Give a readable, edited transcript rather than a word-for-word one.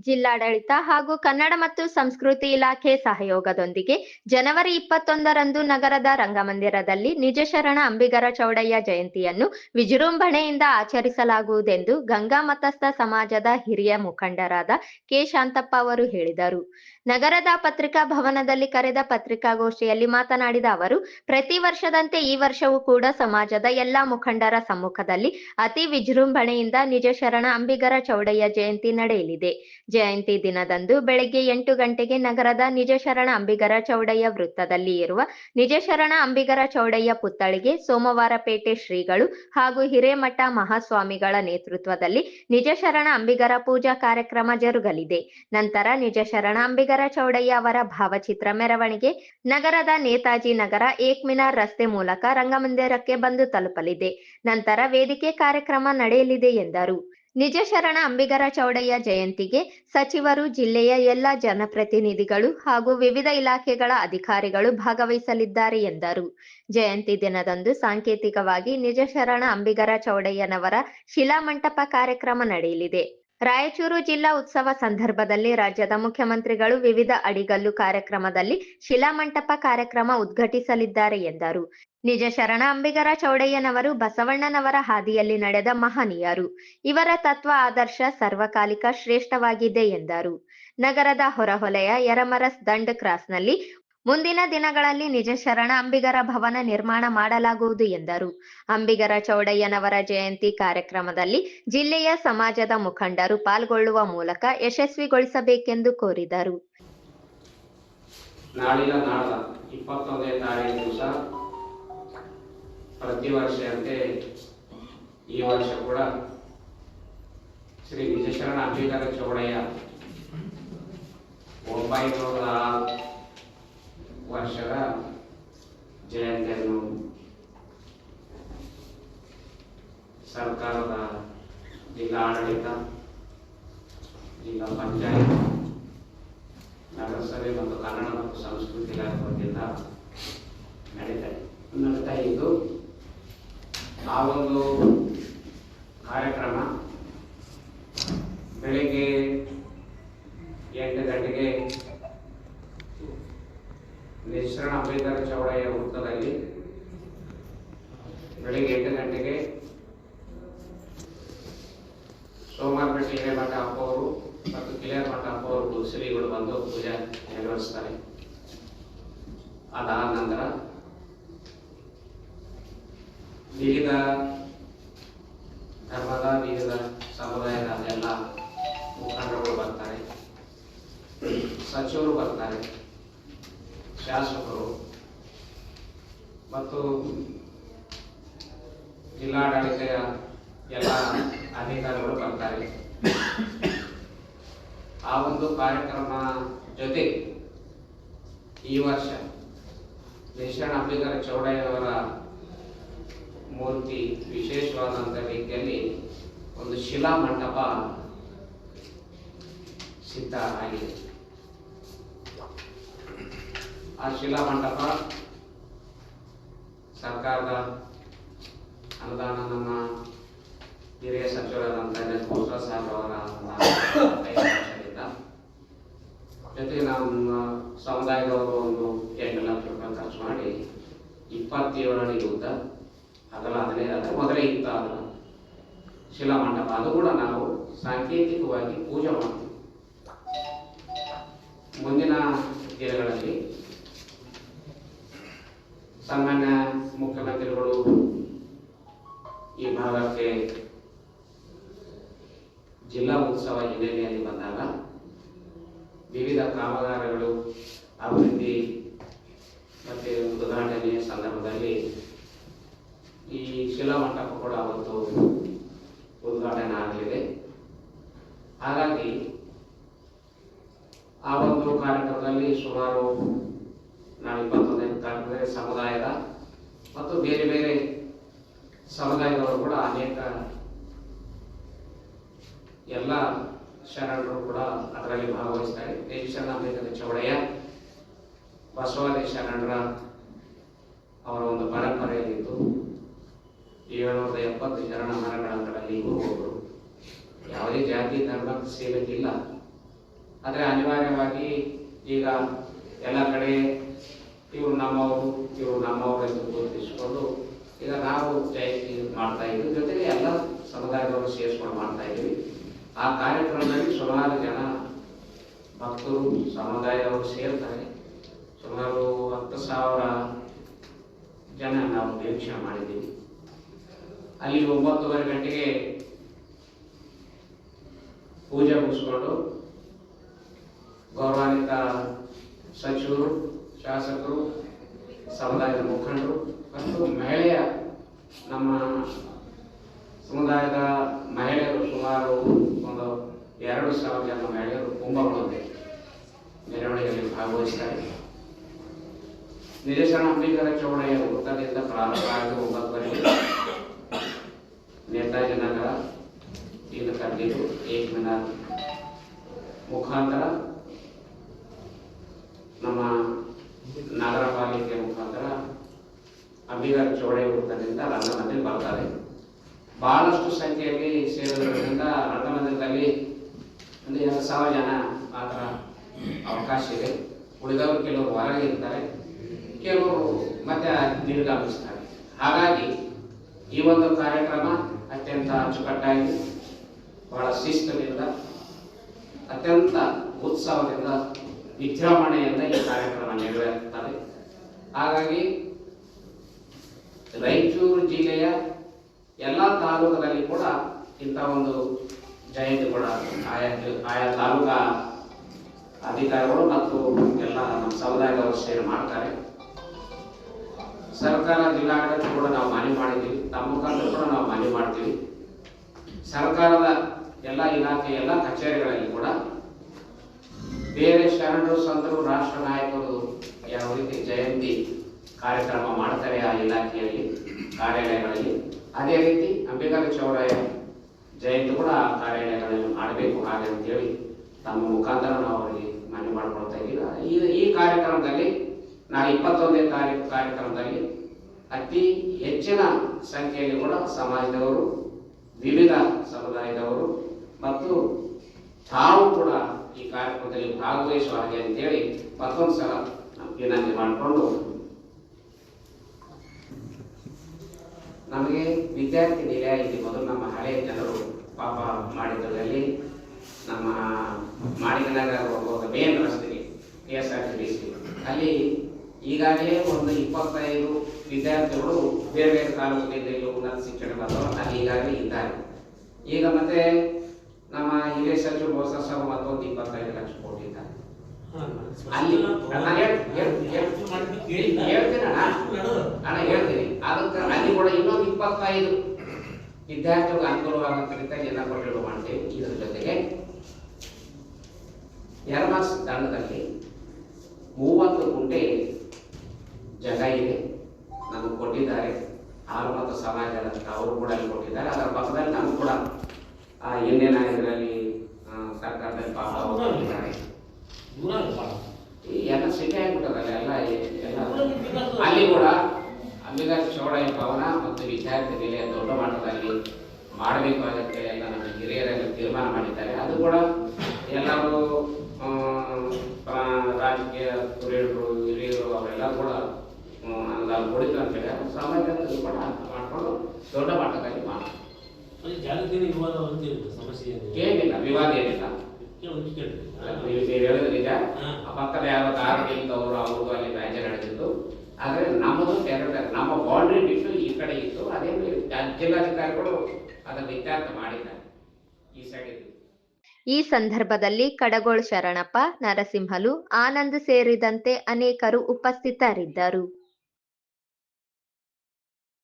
ಜಿಲ್ಲಾಡಳಿತ ಹಾಗೂ ಕನ್ನಡ ಮತ್ತು ಸಂಸ್ಕೃತಿ ಇಲಾಖೆ ಸಹಯೋಗದೊಂದಿಗೆ ಜನವರಿ 21ರಂದು ನಗರದ ರಂಗಮಂದಿರದಲ್ಲಿ ನಿಜಶರಣ ಅಂಬಿಗರ ಚೌಡಯ್ಯ ಜಯಂತಿಯನ್ನು ವಿಜೃಂಭಣೆಯಿಂದ ಆಚರಿಸಲಾಗುವುದೆಂದು ಗಂಗಾ ಮತಸ್ಥ ಸಮಾಜದ ಹಿರಿಯ ಮುಖಂಡರಾದ ಕೆ ಶಾಂತಪ್ಪ ಅವರು ಹೇಳಿದರು. ನಗರದ ಪತ್ರಿಕಾ ಭವನದಲ್ಲಿ ಕರೆದ ಪತ್ರಿಕಾಗೋಷ್ಠಿಯಲ್ಲಿ ಮಾತನಾಡಿದ ಅವರು, ಪ್ರತಿ ವರ್ಷದಂತೆ ಈ ವರ್ಷವೂ ಕೂಡ ಸಮಾಜದ ಎಲ್ಲಾ ಮುಖಂಡರ ಸಮ್ಮುಖದಲ್ಲಿ ಅತಿ ವಿಜೃಂಭಣೆಯಿಂದ ನಿಜಶರಣ ಅಂಬಿಗರ ಚೌಡಯ್ಯ ಜಯಂತಿ ನಡೆಯಲಿದೆ. ಜಯಂತಿ ದಿನದಂದು ಬೆಳಗ್ಗೆ 8 ಗಂಟೆಗೆ ನಗರದ ನಿಜಶರಣ ಅಂಬಿಗರ ಚೌಡಯ್ಯ ವೃತ್ತದಲ್ಲಿ ಇರುವ ನಿಜಶರಣ ಅಂಬಿಗರ ಚೌಡಯ್ಯ ಪುತ್ಥಳಿಗೆ ಸೋಮವಾರಪೇಟೆ ಶ್ರೀಗಳು ಹಾಗೂ ಹಿರೇಮಠ ಮಹಾಸ್ವಾಮಿಗಳ ನೇತೃತ್ವದಲ್ಲಿ ನಿಜಶರಣ ಅಂಬಿಗರ ಪೂಜಾ ಕಾರ್ಯಕ್ರಮ ಜರುಗಲಿದೆ. ನಂತರ ನಿಜಶರಣ ಅಂಬಿಗರ ಚೌಡಯ್ಯ ಅವರ ಭಾವಚಿತ್ರ ಮೆರವಣಿಗೆ ನಗರದ ನೇತಾಜಿ ನಗರ ಏಕ್ಮಿನಾರ್ ರಸ್ತೆ ಮೂಲಕ ರಂಗಮಂದಿರಕ್ಕೆ ಬಂದು ತಲುಪಲಿದೆ. ನಂತರ ವೇದಿಕೆ ಕಾರ್ಯಕ್ರಮ ನಡೆಯಲಿದೆ ಎಂದರು. ನಿಜಶರಣ ಅಂಬಿಗರ ಚೌಡಯ್ಯ ಜಯಂತಿಗೆ ಸಚಿವರು, ಜಿಲ್ಲೆಯ ಎಲ್ಲ ಜನಪ್ರತಿನಿಧಿಗಳು ಹಾಗೂ ವಿವಿಧ ಇಲಾಖೆಗಳ ಅಧಿಕಾರಿಗಳು ಭಾಗವಹಿಸಲಿದ್ದಾರೆ ಎಂದರು. ಜಯಂತಿ ದಿನದಂದು ಸಾಂಕೇತಿಕವಾಗಿ ನಿಜಶರಣ ಅಂಬಿಗರ ಚೌಡಯ್ಯನವರ ಶಿಲಾಮಂಟಪ ಕಾರ್ಯಕ್ರಮ ನಡೆಯಲಿದೆ. ರಾಯಚೂರು ಜಿಲ್ಲಾ ಉತ್ಸವ ಸಂದರ್ಭದಲ್ಲಿ ರಾಜ್ಯದ ಮುಖ್ಯಮಂತ್ರಿಗಳು ವಿವಿಧ ಅಡಿಗಲ್ಲು ಕಾರ್ಯಕ್ರಮದಲ್ಲಿ ಶಿಲಾಮಂಟಪ ಕಾರ್ಯಕ್ರಮ ಉದ್ಘಾಟಿಸಲಿದ್ದಾರೆ ಎಂದರು. ನಿಜಶರಣ ಅಂಬಿಗರ ಚೌಡಯ್ಯನವರು ಬಸವಣ್ಣನವರ ಹಾದಿಯಲ್ಲಿ ನಡೆದ ಮಹನೀಯರು. ಇವರ ತತ್ವ ಆದರ್ಶ ಸರ್ವಕಾಲಿಕ ಶ್ರೇಷ್ಠವಾಗಿದೆ ಎಂದರು. ನಗರದ ಹೊರವಲಯ ಯರಮರಸ್ ದಂಡ್ ಕ್ರಾಸ್ನಲ್ಲಿ ಮುಂದಿನ ದಿನಗಳಲ್ಲಿ ನಿಜಶರಣ ಅಂಬಿಗರ ಭವನ ನಿರ್ಮಾಣ ಮಾಡಲಾಗುವುದು ಎಂದರು. ಅಂಬಿಗರ ಚೌಡಯ್ಯನವರ ಜಯಂತಿ ಕಾರ್ಯಕ್ರಮದಲ್ಲಿ ಜಿಲ್ಲೆಯ ಸಮಾಜದ ಮುಖಂಡರು ಪಾಲ್ಗೊಳ್ಳುವ ಮೂಲಕ ಯಶಸ್ವಿಗೊಳಿಸಬೇಕೆಂದು ಕೋರಿದರು. ನಾಡಿನ 21ನೇ ತಾರೀಕು ದಿವಸ ಪ್ರತಿ ವರ್ಷದಂತೆ ಈ ವರ್ಷ ಕೂಡ ಶ್ರೀ ನಿಜಶರಣ ಅಂಬಿಗರ ಚೌಡಯ್ಯ 906 ವರ್ಷದ ಜಯಂತಿಯನ್ನು ಸರ್ಕಾರದ ಜಿಲ್ಲಾ ಆಡಳಿತ, ಜಿಲ್ಲಾ ಪಂಚಾಯತ್, ನಗರಸಭೆ ಮತ್ತು ಕನ್ನಡ ಮತ್ತು ಸಂಸ್ಕೃತಿ ಇಲಾಖೆ ವತಿಯಿಂದ ನಡೀತಾ ಇದ್ದು, ಆ ಒಂದು ಕಾರ್ಯಕ್ರಮ ಬೆಳಿಗ್ಗೆ 8 ಗಂಟೆಗೆ ನಿಜಶರಣ ಅಂಬಿಗರ ಚೌಡಯ್ಯ ವೃತ್ತದಲ್ಲಿ ಬೆಳಿಗ್ಗೆ 8 ಗಂಟೆಗೆ ಸೋಮವಾರಪೇಟೆ ಹಿರೇಮಠ ಅಪ್ಪ ಅವರು ಮತ್ತು ಕಿಲೇಮಠ ಅಪ್ಪ ಅವರು ಶ್ರೀಗಳು ಬಂದು ಪೂಜೆ ನೆರವೇರಿಸ್ತಾರೆ. ಅದಾದ ನಂತರ ವಿವಿಧ ಧರ್ಮದ, ವಿವಿಧ ಸಮುದಾಯದ ಎಲ್ಲ ಮುಖಂಡರುಗಳು ಬರ್ತಾರೆ, ಸಚಿವರು ಬರ್ತಾರೆ, ಶಾಸಕರು ಮತ್ತು ಜಿಲ್ಲಾಡಳಿತ ಎಲ್ಲ ಅಧಿಕಾರಿಗಳು ಬರ್ತಾರೆ. ಆ ಒಂದು ಕಾರ್ಯಕ್ರಮ ಜೊತೆ ಈ ವರ್ಷ ನಿಜಶರಣ ಅಂಬಿಗರ ಚೌಡಯ್ಯನವರ ಮೂರ್ತಿ ವಿಶೇಷವಾದಂಥ ರೀತಿಯಲ್ಲಿ ಒಂದು ಶಿಲಾ ಮಂಟಪ ಸಿದ್ಧ ಆಗಿದೆ. ಆ ಶಿಲಾ ಮಂಟಪ ಸರ್ಕಾರದ ಅನುದಾನ, ನಮ್ಮ ಹಿರಿಯ ಸಚಿವರಾದಂಥ ಬೋಸ ಸಾಹೇಬ್ ಅವರ 5 ವರ್ಷದಿಂದ ಜೊತೆಗೆ ನಮ್ಮ ಸಮುದಾಯದವರು ಒಂದು 8 ಲಕ್ಷ ರೂಪಾಯಿ ಖರ್ಚು ಮಾಡಿ 27 ಅಡಿ ಉದ್ದ, ಅಗಲ 15 ಅಡಿ ಮೊದಲೇ ಇತ್ತು ಅದರ ಶಿಲಾ ಮಂಟಪ. ಅದು ಕೂಡ ನಾವು ಸಾಂಕೇತಿಕವಾಗಿ ಪೂಜೆ ಮಾಡ್ತೀವಿ. ಮುಂದಿನ ದಿನಗಳಲ್ಲಿ ಸಾಮಾನ್ಯ ಮುಖ್ಯಮಂತ್ರಿಗಳು ಈ ಭಾಗಕ್ಕೆ ಜಿಲ್ಲಾ ಉತ್ಸವ ಹಿನ್ನೆಲೆಯಲ್ಲಿ ಬಂದಾಗ ವಿವಿಧ ಕಾಮಗಾರಿಗಳು, ಅಭಿವೃದ್ಧಿ ಮತ್ತು ಉದ್ಘಾಟನೆಯ ಸಂದರ್ಭದಲ್ಲಿ ಈ ಶಿಲಾ ಮಂಟಪ ಕೂಡ ಅವತ್ತು ಉದ್ಘಾಟನೆ ಆಗಲಿದೆ. ಹಾಗಾಗಿ ಆ ಒಂದು ಕಾರ್ಯಕ್ರಮದಲ್ಲಿ ಸುಮಾರು ನಾವು 21ನೇ ತಾರೀಕು ಸಮುದಾಯದ ಮತ್ತು ಬೇರೆ ಬೇರೆ ಸಮುದಾಯದವರು ಕೂಡ ಅನೇಕ ಎಲ್ಲ ಶರಣರು ಕೂಡ ಅದರಲ್ಲಿ ಭಾಗವಹಿಸ್ತಾರೆ. ನಿಜಶರಣ ಅಂಬಿಗರ ಚೌಡಯ್ಯ ಬಸವಾದಿ ಶರಣರ ಅವರ ಒಂದು ಪರಂಪರೆಯಲ್ಲಿದ್ದು 770 ಶರಣ ಮರಗಳಲ್ಲಿ ಒಬ್ಬರು ಯಾವುದೇ ಜಾತಿ ಧರ್ಮ ಸೇವೆಗಿಲ್ಲ. ಆದರೆ ಅನಿವಾರ್ಯವಾಗಿ ಈಗ ಎಲ್ಲ ಕಡೆ ಇವರು ನಮ್ಮವರು ಎಂದು ಗುರುತಿಸಿಕೊಂಡು ಈಗ ನಾವು ಜಯಂತಿ ಮಾಡ್ತಾ ಇದ್ದೀವಿ. ಜೊತೆಗೆ ಎಲ್ಲ ಸಮುದಾಯದವರು ಸೇರಿಸ್ಕೊಂಡು ಮಾಡ್ತಾ ಇದ್ದೀವಿ. ಆ ಕಾರ್ಯಕ್ರಮದಲ್ಲಿ ಸುಮಾರು ಜನ ಭಕ್ತರು ಸಮುದಾಯದವರು ಸೇರ್ತಾರೆ. ಸುಮಾರು 10,000 ಜನ ನಾವು ನಿರೀಕ್ಷೆ ಮಾಡಿದ್ದೀವಿ. ಅಲ್ಲಿ 9:30 ಗಂಟೆಗೆ ಪೂಜೆ ಮುಗಿಸ್ಕೊಂಡು ಗೌರವಾನ್ವಿತ ಸಚಿವರು, ಶಾಸಕರು, ಸಮುದಾಯದ ಮುಖಂಡರು ಮತ್ತು ಮಹಿಳೆಯ ನಮ್ಮ ಸಮುದಾಯದ ಮಹಿಳೆಯರು ಸುಮಾರು ಒಂದು 2,000 ಜನ ಮಹಿಳೆಯರು ಕುಂಭಗಳಂತೆ ಮೆರವಣಿಗೆಯಲ್ಲಿ ಭಾಗವಹಿಸ್ತಾರೆ. ನಿಜಶರಣ ಅಂಬಿಗರ ಚೌಡಯ್ಯ ವೃತ್ತದಿಂದ ಪ್ರಾರಂಭ ಆಗಿ 9:30 ನೇತಾಜಿ ನಗರ, ಈಗ ಕಡ್ಡಿದು ಏಕ್ ಮಿನಾರ್ ಮುಖಾಂತರ ನಮ್ಮ ನಗರ ಪಾಲಿಕೆ ಮುಖಾಂತರ ಅಂಬಿಗರ ಚೌಡಯ್ಯ ವೃತ್ತದಿಂದ ರಂಗಮಂದಿರ ಬರ್ತಾರೆ. ಬಹಳಷ್ಟು ಸಂಖ್ಯೆಯಲ್ಲಿ ಸೇರಿರೋದ್ರಿಂದ ರಂಗಮಂದಿರದಲ್ಲಿ ಒಂದು 2,000 ಜನ ಮಾತ್ರ ಅವಕಾಶ ಇದೆ. ಉಳಿದವರು ಕೆಲವರು ಹೊರಗೆ ಇರ್ತಾರೆ, ಕೆಲವರು ಮತ್ತೆ ನಿರ್ಗಮಿಸ್ತಾರೆ. ಹಾಗಾಗಿ ಈ ಒಂದು ಕಾರ್ಯಕ್ರಮ ಅತ್ಯಂತ ಅಚ್ಚುಕಟ್ಟಾಗಿ ಬಹಳ ಶಿಸ್ತುನಿಂದ ಅತ್ಯಂತ ಉತ್ಸವದಿಂದ ವಿಜೃಂಭಣೆಯಿಂದ ಈ ಕಾರ್ಯಕ್ರಮ ನೆರವೇರುತ್ತದೆ. ಹಾಗಾಗಿ ರಾಯಚೂರು ಜಿಲ್ಲೆಯ ಎಲ್ಲ ತಾಲೂಕದಲ್ಲಿ ಕೂಡ ಇಂಥ ಒಂದು ಜಯಂತಿ ಕೂಡ ಆಯಾ ತಾಲೂಕಾ ಅಧಿಕಾರಿಗಳು ಮತ್ತು ಎಲ್ಲ ನಮ್ಮ ಸಮುದಾಯದವರು ಸೇರಿ ಮಾಡ್ತಾರೆ. ಸರ್ಕಾರ ಜಿಲ್ಲಾಡಳಿತ ಕೂಡ ನಾವು ಮನವಿ ಮಾಡಿದ್ದೀವಿ, ತಮ್ಮ ಮುಖಾಂತರ ಕೂಡ ನಾವು ಮನವಿ ಮಾಡ್ತೀವಿ. ಸರ್ಕಾರದ ಎಲ್ಲ ಇಲಾಖೆ ಎಲ್ಲ ಕಚೇರಿಗಳಲ್ಲಿ ಕೂಡ ಬೇರೆ ಶರಣರು, ಸಂತರು, ರಾಷ್ಟ್ರ ನಾಯಕರು ಯಾವ ರೀತಿ ಜಯಂತಿ ಕಾರ್ಯಕ್ರಮ ಮಾಡ್ತಾರೆ ಆ ಇಲಾಖೆಯಲ್ಲಿ ಕಾರ್ಯಾಲಯಗಳಲ್ಲಿ, ಅದೇ ರೀತಿ ಅಂಬಿಗರ ಚೌಡಯ್ಯ ಜಯಂತಿ ಕೂಡ ಆ ಕಾರ್ಯಾಲಯಗಳಲ್ಲಿ ಮಾಡಬೇಕು ಹಾಗೆ ಅಂತೇಳಿ ತಮ್ಮ ಮುಖಾಂತರ ನಾವು ಅವರಿಗೆ ಮನವಿ ಮಾಡಿಕೊಳ್ತಾ ಇದ್ದೀವಿ. ಈ ಕಾರ್ಯಕ್ರಮದಲ್ಲಿ ನಾಳೆ 21ನೇ ತಾರೀಕು ಕಾರ್ಯಕ್ರಮದಲ್ಲಿ ಅತಿ ಹೆಚ್ಚಿನ ಸಂಖ್ಯೆಯಲ್ಲಿ ಕೂಡ ಸಮಾಜದವರು, ವಿವಿಧ ಸಮುದಾಯದವರು ಮತ್ತು ತಾವು ಕೂಡ ಈ ಕಾರ್ಯಕ್ರಮದಲ್ಲಿ ಭಾಗವಹಿಸುವ ಹಾಗೆ ಅಂತೇಳಿ ಮತ್ತೊಂದು ಸಲ ವಿನಂತಿ ಮಾಡಿಕೊಂಡು, ನಮಗೆ ವಿದ್ಯಾರ್ಥಿ ನಿಲಯ ಇಲ್ಲಿ ಮೊದಲು ನಮ್ಮ ಹಳೆಯ ಜನರು ಪಾಪ ಮಾಡಿದ್ರಲ್ಲಿ ನಮ್ಮ ಮಾಡಿಗನಗರ ಹೋಗುವ ಮೇನ್ ರಸ್ತೆಗೆ KSRTC ಅಲ್ಲಿ ಈಗಾಗಲೇ ಒಂದು 25 ವಿದ್ಯಾರ್ಥಿಗಳು ಬೇರೆ ಬೇರೆ ತಾಲೂಕಿನಿಂದ ಇಲ್ಲಿ ಉನ್ನತ ಶಿಕ್ಷಣ ಬಂದವರು ಅಲ್ಲಿ ಈಗಾಗಲೇ ಇದ್ದಾರೆ. ಈಗ ಮತ್ತೆ ನಮ್ಮ ಹಿರಿಯ ಸಚಿವರು ಬೋಸರ್ ಸಾಹೇಬ್ ಮತ್ತೊಂದು 25 ಲಕ್ಷ ಕೊಟ್ಟಿದ್ದಾರೆ. ಅಲ್ಲಿ ಹೇಳ್ತೀನಿ ಅದಕ್ಕೆ ಅಲ್ಲಿ ಕೂಡ ಇನ್ನೊಂದು 25 ವಿದ್ಯಾರ್ಥಿಗಳು ಅನುಕೂಲವಾಗುವಂತ ರೀತಿಯಲ್ಲಿ ಎಲ್ಲ ಕೊಟ್ಟಿರೋ ಮಾಡ್ತೇವೆ. ಇದರ ಜೊತೆಗೆ ಯರಮಾಸ್ ದಂಡದಲ್ಲಿ 30 ಗುಂಟೆ ಜಾಗ ಇದೆ, ನಮಗೆ ಕೊಟ್ಟಿದ್ದಾರೆ. ಹಾಲು ಮತ್ತು ಸಮಾಜ ಅವರು ಕೂಡ ಅಲ್ಲಿ ಕೊಟ್ಟಿದ್ದಾರೆ. ಅದರ ಪಕ್ಕದಲ್ಲಿ ನಮ್ಗೆ ಕೂಡ ಇನ್ನೇನ ಇದರಲ್ಲಿ ಸರ್ಕಾರದಲ್ಲಿ ಪಾಪ ಕೊಟ್ಟಿದ್ದಾರೆ. ಎಲ್ಲ ಸಿಟಿ ಆಗಿಬಿಟ್ಟದಲ್ಲ ಎಲ್ಲ ಅಲ್ಲಿ ಕೂಡ ಅಂಬಿಗರ ಚೌಡಯ್ಯ ಭವನ ಮತ್ತು ವಿದ್ಯಾರ್ಥಿ ನಿಲಯ ದೊಡ್ಡ ಮಟ್ಟದಲ್ಲಿ ಮಾಡಬೇಕಾಗತ್ತೆ ಎಲ್ಲ ನಮ್ಮ ಹಿರಿಯರೆಲ್ಲ ತೀರ್ಮಾನ ಮಾಡಿದ್ದಾರೆ. ಅದು ಕೂಡ ಎಲ್ಲರೂ ರಾಜಕೀಯ ತುರಿಯರು, ಹಿರಿಯರು ಅವರೆಲ್ಲ ಕೂಡ ಅನುದಾನ ಕೊಡಿತು ಅಂತೇಳಿ ಸಮಾಜದಲ್ಲಿ ಕೂಡ ಮಾಡಿಕೊಂಡು ದೊಡ್ಡ ಮಟ್ಟದಲ್ಲಿ ಮಾಡ್ತಾರೆ. ಏನಿಲ್ಲ, ವಿವಾದ ಏನಿಲ್ಲ. ನೀವು ಹೇಳಿದ್ರೆ ನಿಜ. ಪಕ್ಕದ ಯಾರೋ ಧಾರವಾಡದವರು ಅವ್ರದ್ದು ಅಲ್ಲಿ ವ್ಯಾಜ್ಯ ನಡೆದಿತ್ತು. ಆದರೆ ನಮ್ಮದು ನಮ್ಮ ಬೌಂಡ್ರಿ ಬಿಟ್ಟು ಈ ಕಡೆ ಇತ್ತು. ಅದೇನು ಜಿಲ್ಲಾಧಿಕಾರಿಗಳು ಅದನ್ನು ಇತ್ಯರ್ಥ ಮಾಡಿದ್ದಾರೆ ಈ ಸೈಡ್ ಇದ್ದು. ಈ ಸಂದರ್ಭದಲ್ಲಿ ಕಡಗೋಳ್ ಶರಣಪ್ಪ, ನರಸಿಂಹಲು, ಆನಂದ್ ಸೇರಿದಂತೆ ಅನೇಕರು ಉಪಸ್ಥಿತರಿದ್ದರು.